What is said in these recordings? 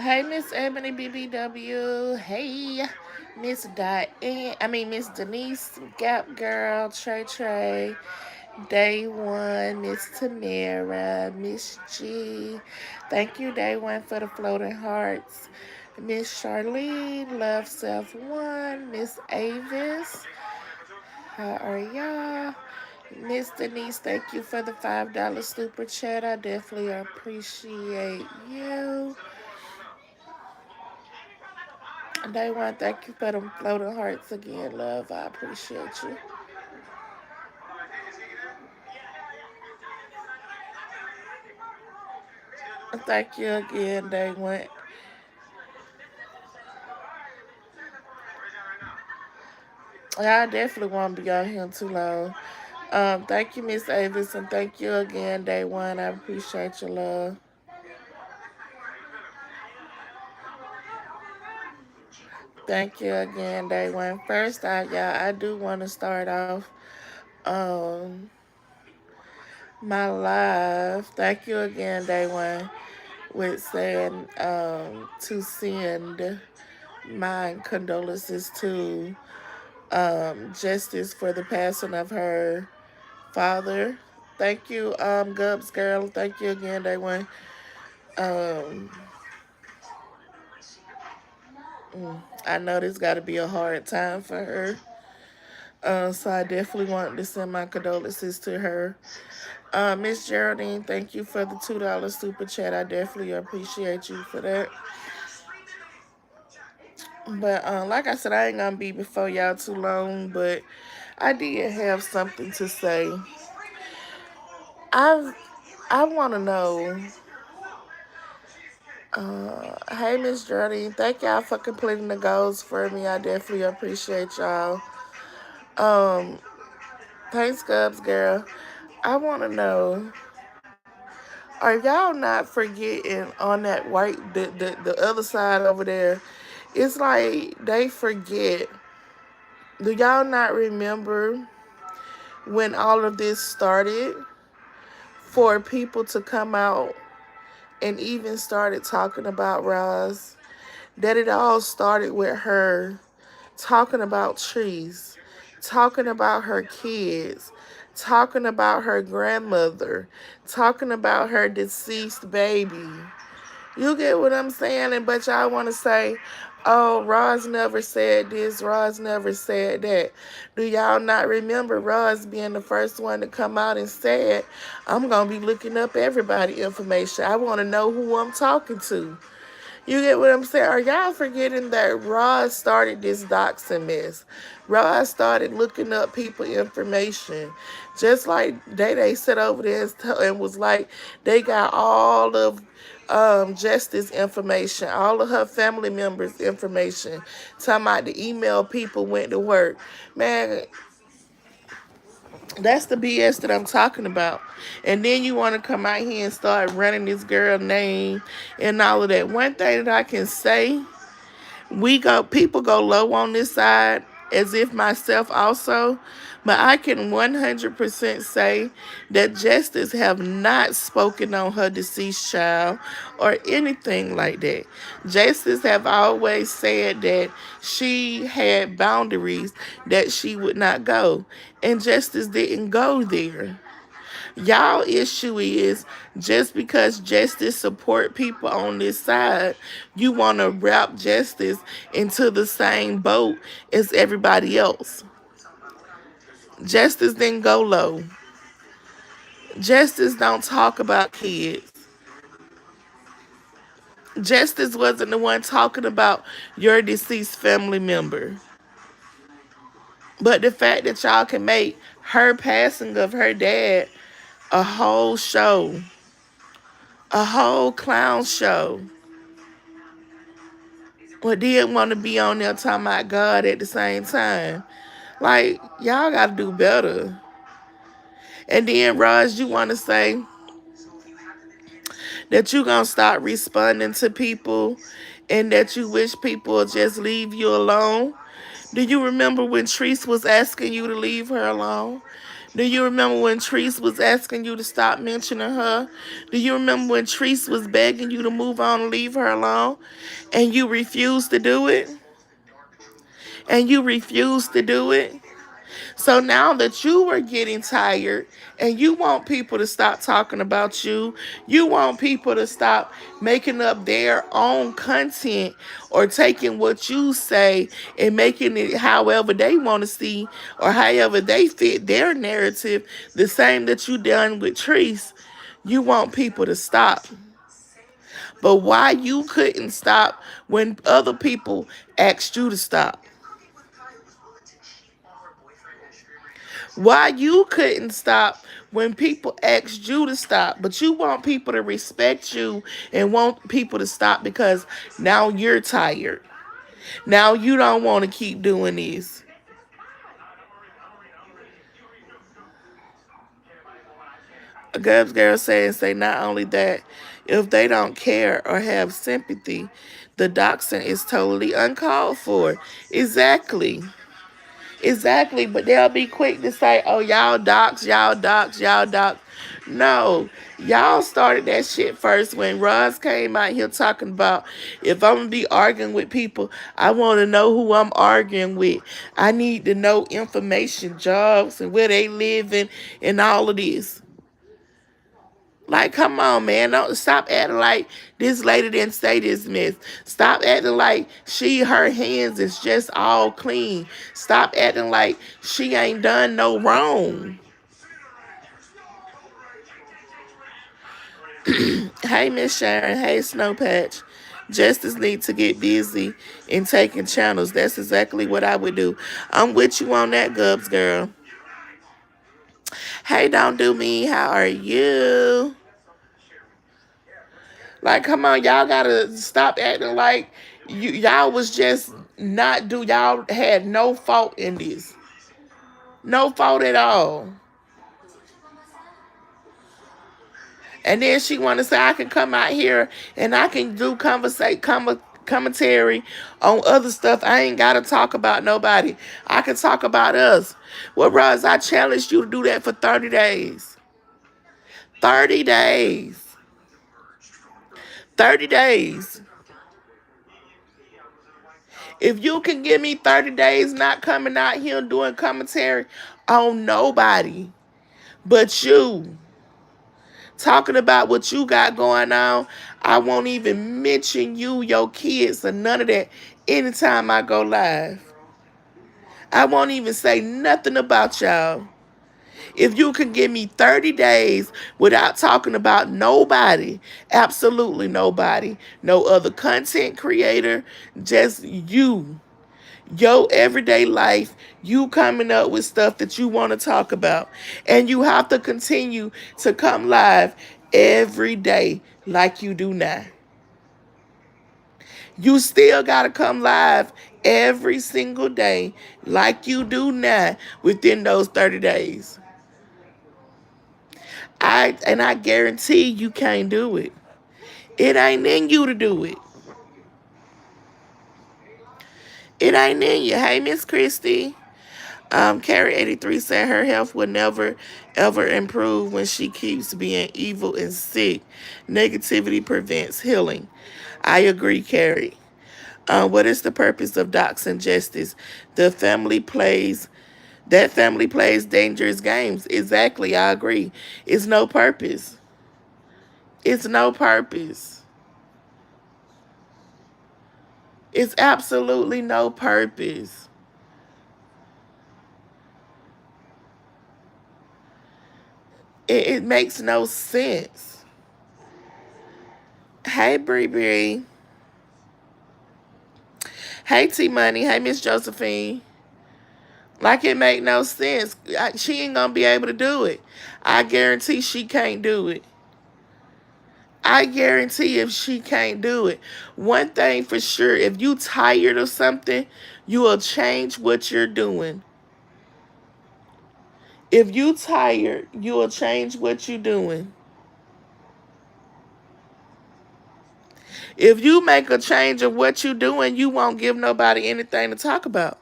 Hey, Miss Ebony BBW. Hey, Miss Diane. Miss Denise, Gap Girl, Trey Trey, Day One, Miss Tamara, Miss G. Thank you, Day One, for the floating hearts. Miss Charlene, Love Self One, Miss Avis. How are y'all? Miss Denise, thank you for the $5 super chat. I definitely appreciate you. Day One, thank you for them floating hearts again, love. I appreciate you. Thank you again, Day One. I definitely won't be on here too long. Thank you, Miss Avis, and thank you again, Day One. I appreciate your love. Thank you again, Day One. First, I do want to start off um my live. Thank you again, Day One, with saying to send my condolences to Justice for the passing of her father. Thank you, Gubs girl. Thank you again, Day One. Um, I know this got to be a hard time for her. So I definitely want to send my condolences to her. Miss Geraldine, thank you for the $2 super chat. I definitely appreciate you for that. But like I said, I ain't gonna be before y'all too long. But I did have something to say. I I want to know. Hey, Miss Geraldine, thank y'all for completing the goals for me. I definitely appreciate y'all. Um, thanks, Gubs girl. I want to know. Are y'all not forgetting on that white the other side over there? It's like they forget. Do y'all not remember when all of this started? For people to come out and even started talking about Roz, that it all started with her talking about trees, talking about her kids, talking about her grandmother, talking about her deceased baby. You get what I'm saying? And but y'all want to say, oh, Roz never said this, Roz never said that. Do y'all not remember Roz being the first one to come out and said, I'm going to be looking up everybody information. I want to know who I'm talking to. You get what I'm saying? Are y'all forgetting that Roz started this doxing mess? Roz started looking up people information. Just like they sat over there and was like, they got all of Justice information, all of her family members' information. Talking about the email people went to work. Man, that's the BS that I'm talking about. And then you want to come out here and start running this girl name and all of that. One thing that I can say, people go low on this side, as if myself also, but I can 100% say that Justice have not spoken on her deceased child or anything like that. Justice have always said that she had boundaries that she would not go, and Justice didn't go there. Y'all issue is just because Justice support people on this side, you want to wrap Justice into the same boat as everybody else. Justice didn't go low. Justice don't talk about kids. Justice wasn't the one talking about your deceased family member. But the fact that y'all can make her passing of her dad a whole show, a whole clown show, but didn't want to be on there talking about God at the same time. Like, y'all got to do better. And then, Raj, you want to say that you going to start responding to people and that you wish people would just leave you alone. Do you remember when Treese was asking you to leave her alone? Do you remember when Treese was asking you to stop mentioning her? Do you remember when Treese was begging you to move on and leave her alone? And you refused to do it? And you refused to do it? So now that you are getting tired and you want people to stop talking about you, you want people to stop making up their own content or taking what you say and making it however they want to see or however they fit their narrative, the same that you done with Treese, you want people to stop. But why you couldn't stop when other people asked you to stop? Why you couldn't stop when people asked you to stop, but you want people to respect you and want people to stop because now you're tired. Now you don't want to keep doing this. A Gubs girl say not only that, if they don't care or have sympathy, the doxing is totally uncalled for. Exactly. Exactly, but they'll be quick to say, oh, y'all dox, y'all dox, y'all dox. No, y'all started that shit first when Roz came out here talking about if I'm going to be arguing with people, I want to know who I'm arguing with. I need to know information, jobs, and where they live and all of this. Like, come on, man. Don't stop acting like this lady didn't say this mess. Stop acting like her hands is just all clean. Stop acting like she ain't done no wrong. Hey, Miss Sharon. Hey, Snowpatch. Justice need to get busy in taking channels. That's exactly what I would do. I'm with you on that, Gubs girl. Hey, don't do me. How are you? Like, come on, y'all gotta stop acting like y'all was just not do. Y'all had no fault in this. No fault at all. And then she want to say I can come out here and I can do commentary on other stuff. I ain't gotta talk about nobody. I can talk about us. Well, Roz, I challenged you to do that for 30 days. 30 days. 30 days. If you can give me 30 days not coming out here doing commentary on nobody but you, talking about what you got going on, I won't even mention you, your kids, or none of that anytime I go live. I won't even say nothing about y'all. If you can give me 30 days without talking about nobody, absolutely nobody, no other content creator, just you. Your everyday life, you coming up with stuff that you want to talk about. And you have to continue to come live every day like you do now. You still got to come live every single day like you do now within those 30 days. I guarantee you can't do it. It ain't in you to do it. It ain't in you. Hey, Miss Christie. Carrie 83 said her health will never ever improve when she keeps being evil and sick. Negativity prevents healing. I agree, Carrie. What is the purpose of doxing justice? The family plays that family plays dangerous games. Exactly, I agree. It's no purpose. It's no purpose. It's absolutely no purpose. It makes no sense. Hey, Bree Bree. Hey, T Money. Hey, Miss Josephine. Like, it make no sense. She ain't gonna be able to do it. I guarantee she can't do it. I guarantee if she can't do it. One thing for sure, if you tired of something, you will change what you're doing. If you tired, you will change what you're doing. If you make a change of what you're doing, you won't give nobody anything to talk about.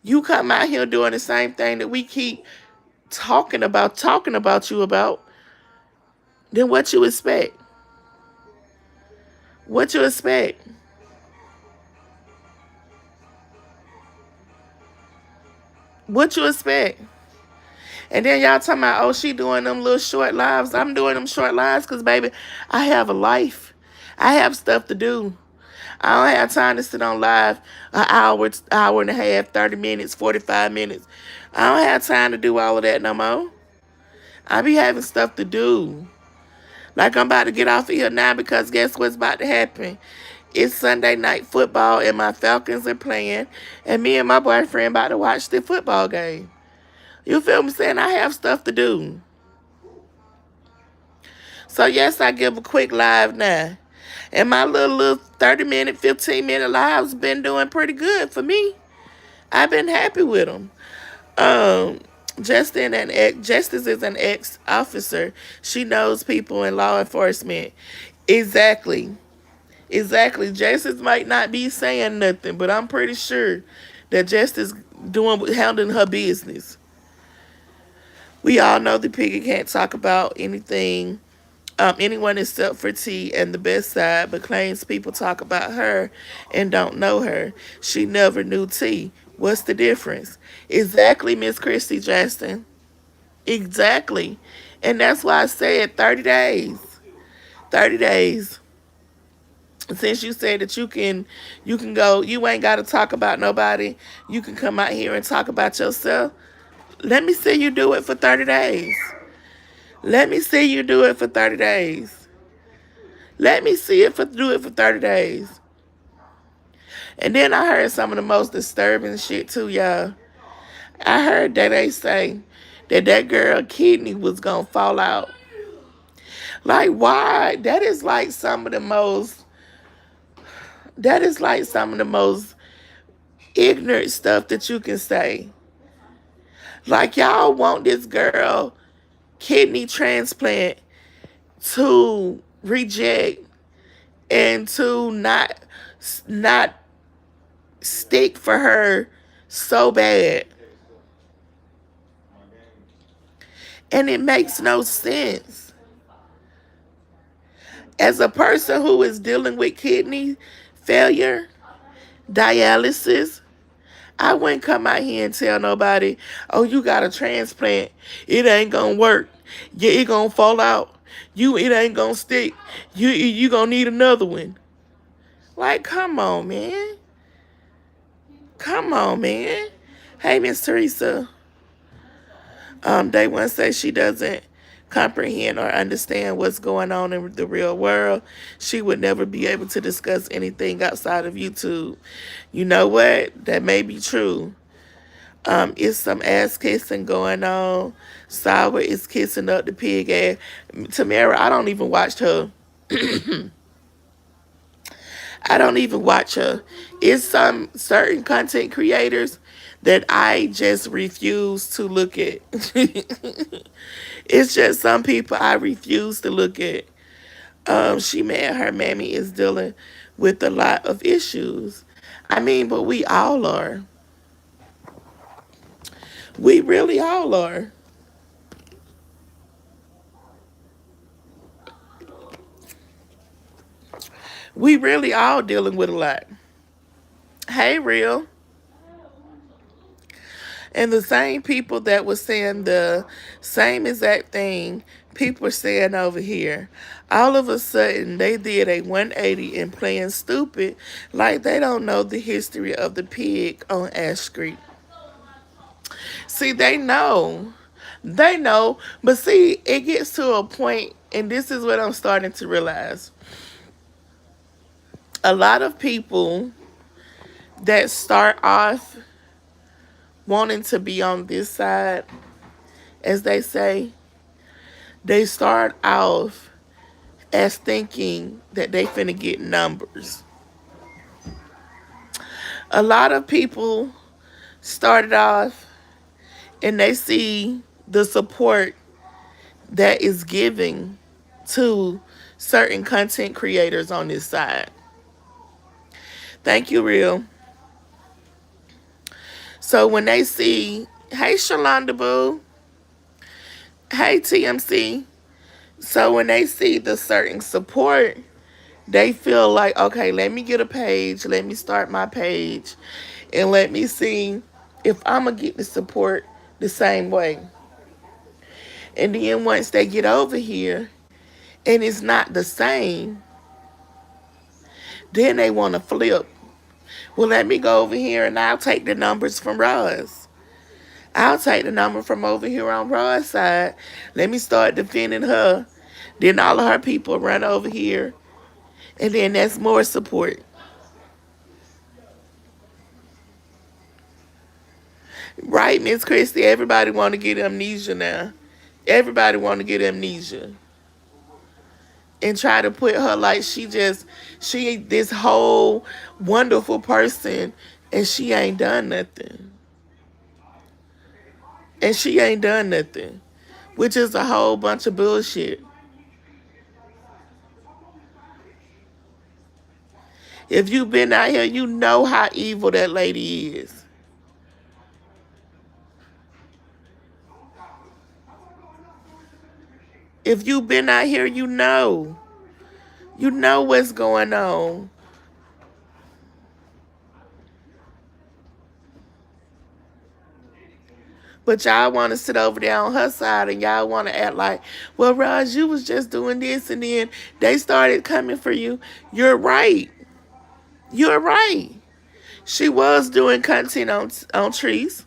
You come out here doing the same thing that we keep talking about you about, then what you expect? What you expect? What you expect? And then y'all talking about, oh, she doing them little short lives. I'm doing them short lives because, baby, I have a life. I have stuff to do. I don't have time to sit on live an hour and a half, 30 minutes, 45 minutes. I don't have time to do all of that no more. I be having stuff to do. Like I'm about to get off of here now because guess what's about to happen? It's Sunday night football and my Falcons are playing and me and my boyfriend about to watch the football game. You feel me saying? I have stuff to do. So yes, I give a quick live now. And my little 30-minute, 15-minute lives been doing pretty good for me. I've been happy with them. Um, Justice is an ex-officer. She knows people in law enforcement. Exactly. Exactly. Justice might not be saying nothing, but I'm pretty sure that Justice handling her business. We all know the piggy can't talk about anyone except for T and the best side, but claims people talk about her and don't know her. She never knew T. What's the difference? Exactly, Miss Christy Justin. Exactly. And that's why I said 30 days. 30 days. Since you said that you can go, you ain't gotta talk about nobody. You can come out here and talk about yourself. Let me see you do it for 30 days. Let me see you do it for 30 days. Let me see it do it for 30 days. And then I heard some of the most disturbing shit too, y'all. I heard that they say that girl kidney was gonna fall out. Like why? That is like some of the most ignorant stuff that you can say. Like y'all want this girl kidney transplant to reject and to not stick for her so bad. And it makes no sense. As a person who is dealing with kidney failure, dialysis, I wouldn't come out here and tell nobody, oh, you got a transplant. It ain't gonna work. Yeah, it gonna fall out. It ain't gonna stick. You gonna need another one. Like, come on, man. Come on, man. Hey, Miss Teresa. Day one says she doesn't comprehend or understand what's going on in the real world. She would never be able to discuss anything outside of YouTube. You know what? That may be true. It's some ass kissing going on. Sour is kissing up the pig ass. Tamara, I don't even watch her. I don't even watch her. It's some certain content creators that I just refuse to look at. It's just some people I refuse to look at. She mad her mammy is dealing with a lot of issues. I mean, but we all are. We really all are. We really all dealing with a lot. Hey, real. And the same people that was saying the same exact thing, people are saying over here. All of a sudden, they did a 180 and playing stupid like they don't know the history of the pig on Ash Street. See, they know. They know. But see, it gets to a point, and this is what I'm starting to realize. A lot of people that start off wanting to be on this side, as they say, they start off as thinking that they finna get numbers. A lot of people started off and they see the support that is given to certain content creators on this side. Thank you, Real. So when they see, hey, Shalonda Boo, Hey, TMC. So when they see the certain support, they feel like, okay, let me get a page, let me start my page, and let me see if I'm going to get the support the same way. And then once they get over here and it's not the same, then they want to flip. Well, let me go over here and I'll take the numbers from Roz. I'll take the number from over here on Rod's side. Let me start defending her. Then all of her people run over here. And then that's more support. Right, Miss Christie? Everybody want to get amnesia now. Everybody want to get amnesia. And try to put her like she this whole wonderful person and she ain't done nothing. And she ain't done nothing. Which is a whole bunch of bullshit. If you've been out here, you know how evil that lady is. If you've been out here, you know. You know what's going on. But y'all want to sit over there on her side and y'all want to act like, well, Raj, you was just doing this and then they started coming for you. You're right. You're right. She was doing content on trees.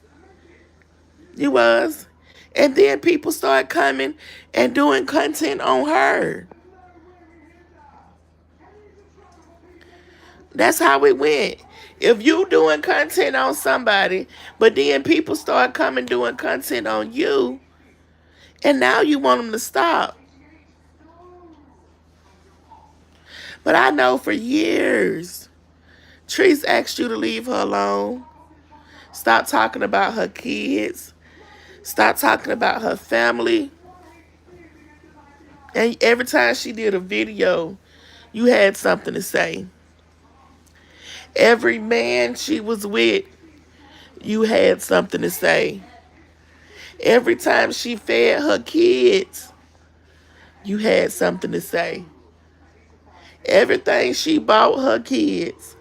You was. And then people started coming and doing content on her. That's how it went. If you doing content on somebody, but then people start coming doing content on you, and now you want them to stop. But I know for years, Treese asked you to leave her alone. Stop talking about her kids. Stop talking about her family. And every time she did a video, you had something to say. Every man she was with, you had something to say. Every time she fed her kids, you had something to say. Everything she bought her kids,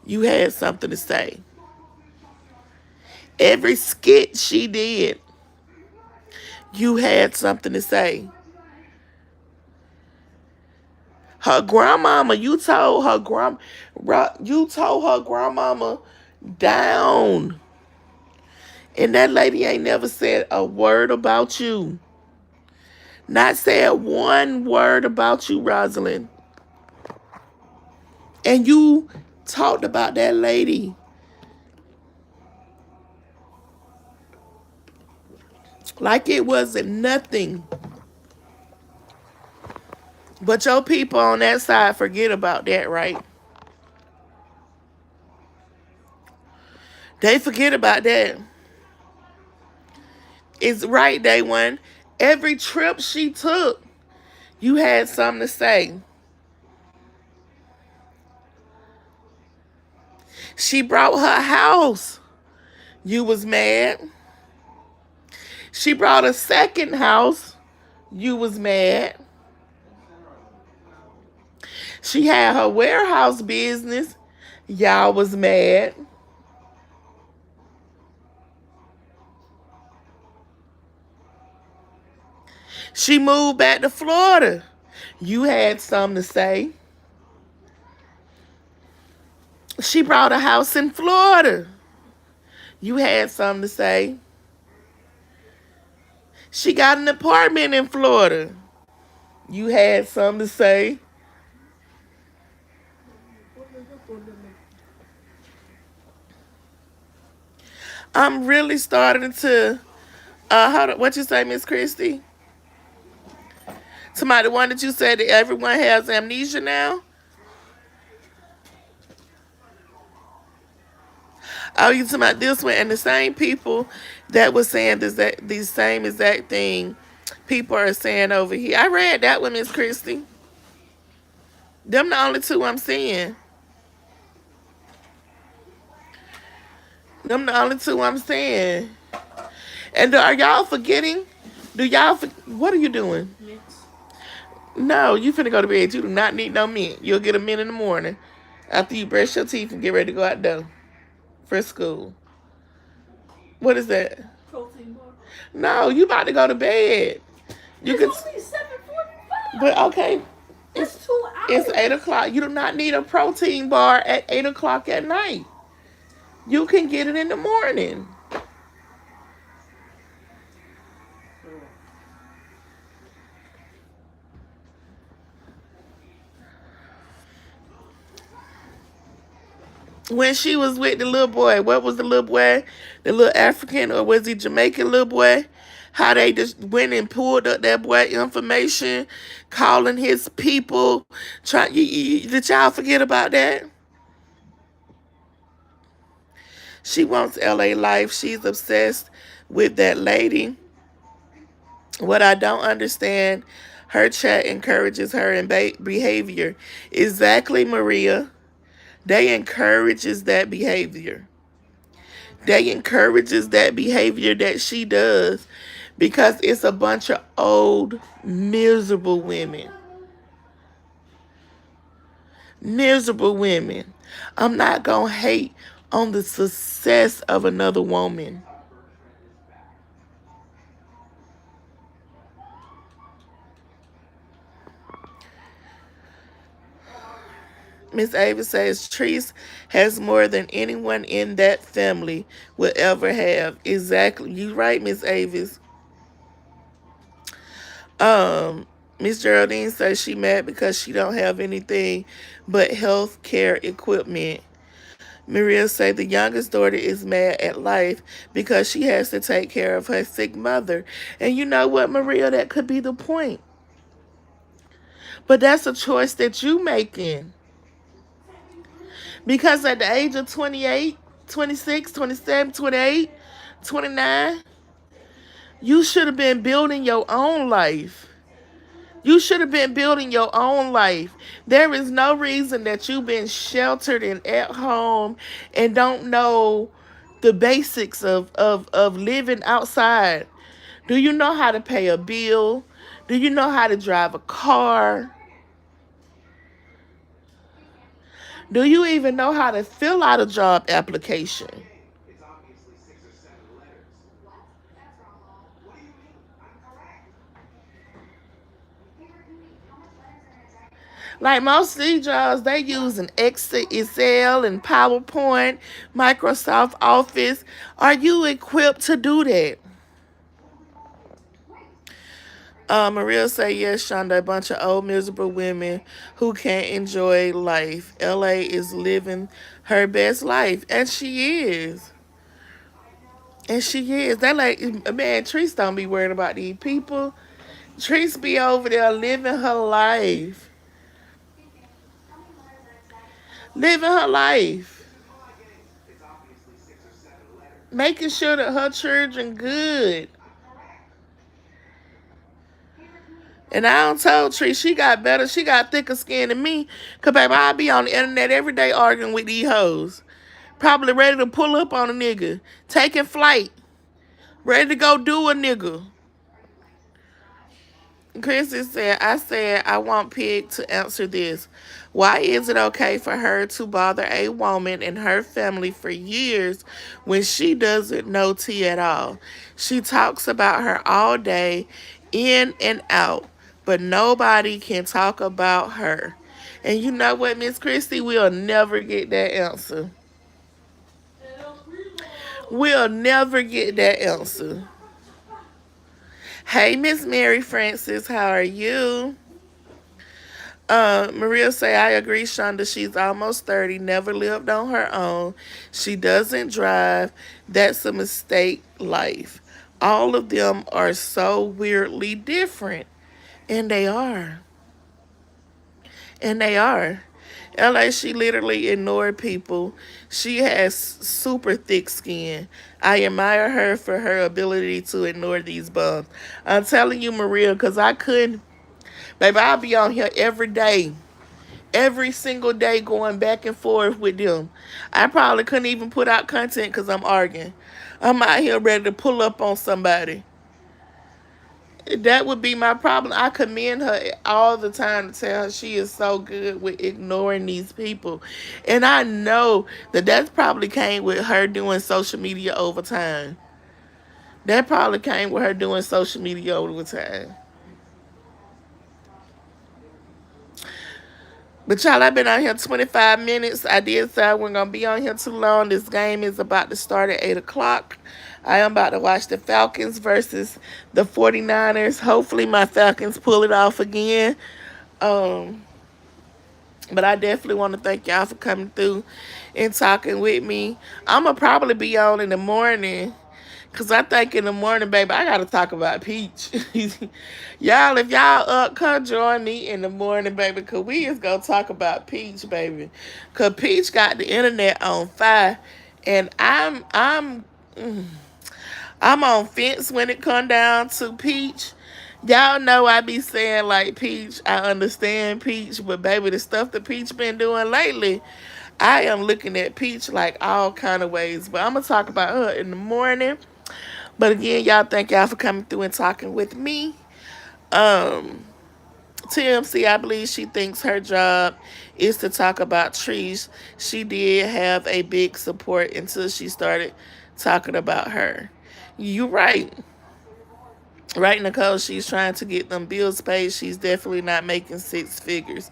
you had something to say. Every skit she did, you had something to say. Her grandmama, you told her grandmama down. And that lady ain't never said a word about you. Not said one word about you, Rosalind. And you talked about that lady. Like it wasn't nothing. But your people on that side forget about that, right? They forget about that. It's right, Day One. Every trip she took, you had something to say. She brought her house. You was mad. She brought a second house. You was mad. She had her warehouse business. Y'all was mad. She moved back to Florida. You had something to say. She brought a house in Florida. You had something to say. She got an apartment in Florida. You had something to say. I'm really starting to, what you say, Miss Christie? Somebody, the one that you said that everyone has amnesia now? Oh, you talking about this one? And the same people that was saying the same exact thing people are saying over here. I read that one, Miss Christie. Them the only two I'm seeing. Them the only two I'm seeing. And are y'all forgetting Do y'all? What are you doing? No, you finna go to bed. You do not need no mint. You'll get a mint in the morning after you brush your teeth and get ready to go out there for school. What is that? Protein bar. No, you about to go to bed. You it's can. Only 7:45. But okay. It's 2 hours. It's 8 o'clock. You do not need a protein bar at 8 o'clock at night. You can get it in the morning. When she was with the little boy, what was the little boy? The little African, or was he Jamaican little boy? How they just went and pulled up that boy information, calling his people. Did y'all forget about that? She wants LA life. She's obsessed with that lady. What I don't understand, her chat encourages her in behavior. Exactly, Maria. They encourages that behavior. They encourages that behavior that she does because it's a bunch of old, miserable women. Miserable women. I'm not going to hate on the success of another woman. Miss Avis says Treese has more than anyone in that family will ever have. Exactly. You right, Miss Avis. Miss Geraldine says she mad because she don't have anything but health care equipment. Maria said the youngest daughter is mad at life because she has to take care of her sick mother. And you know what, Maria? That could be the point. But that's a choice that you making. Because at the age of 28, 26, 27, 28, 29, you should have been building your own life. You should have been building your own life. There is no reason that you've been sheltered and at home and don't know the basics of living outside. Do you know how to pay a bill? Do you know how to drive a car? Do you even know how to fill out a job application? Like most of these jobs, they using Excel and PowerPoint, Microsoft Office. Are you equipped to do that? Maria say yes, Shonda. A bunch of old miserable women who can't enjoy life. LA is living her best life, and she is. And she is. That like man, Treese don't be worried about these people. Treese be over there living her life. Living her life. Making sure that her children good. And I don't tell Treese, she got better, she got thicker skin than me. Cause baby, I be on the internet every day arguing with these hoes. Probably ready to pull up on a nigga. Taking flight. Ready to go do a nigga. Chrissy said, I want Pig to answer this. Why is it okay for her to bother a woman and her family for years when she doesn't know T at all? She talks about her all day, in and out, but nobody can talk about her. And you know what, Miss Christie? We'll never get that answer. We'll never get that answer. Hey, Miss Mary Francis, how are you? Maria say, I agree, Shonda. She's almost 30, never lived on her own. She doesn't drive. That's a mistake life. All of them are so weirdly different. And they are. And they are. LA, she literally ignored people. She has super thick skin. I admire her for her ability to ignore these bums. I'm telling you, Maria, because I couldn't. Baby, I'll be on here every day. Every single day going back and forth with them. I probably couldn't even put out content because I'm arguing. I'm out here ready to pull up on somebody. That would be my problem. I commend her all the time to tell her she is so good with ignoring these people. And I know that that's probably came with her doing social media over time. That probably came with her doing social media over time. But y'all, I've been on here 25 minutes. I did say I wasn't going to be on here too long. This game is about to start at 8 o'clock. I am about to watch the Falcons versus the 49ers. Hopefully my Falcons pull it off again. Um, but I definitely want to thank y'all for coming through and talking with me. I'm going to probably be on in the morning. Because I think in the morning, baby, I got to talk about Peach. Y'all, if y'all up, come join me in the morning, baby. Because we is going to talk about Peach, baby. Because Peach got the internet on fire. And I'm on fence when it come down to Peach. Y'all know I be saying like Peach, I understand Peach, but baby, the stuff that Peach been doing lately, I am looking at Peach like all kind of ways. But I'm gonna talk about her in the morning. But again, y'all, thank y'all for coming through and talking with me. Um, TMC, I believe she thinks her job is to talk about trees. She did have a big support until she started talking about her. You right. Right, Nicole, she's trying to get them bills paid. She's definitely not making six figures.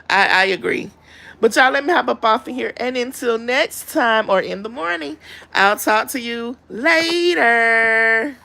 I agree. But y'all, let me hop up off of here. And until next time or in the morning, I'll talk to you later.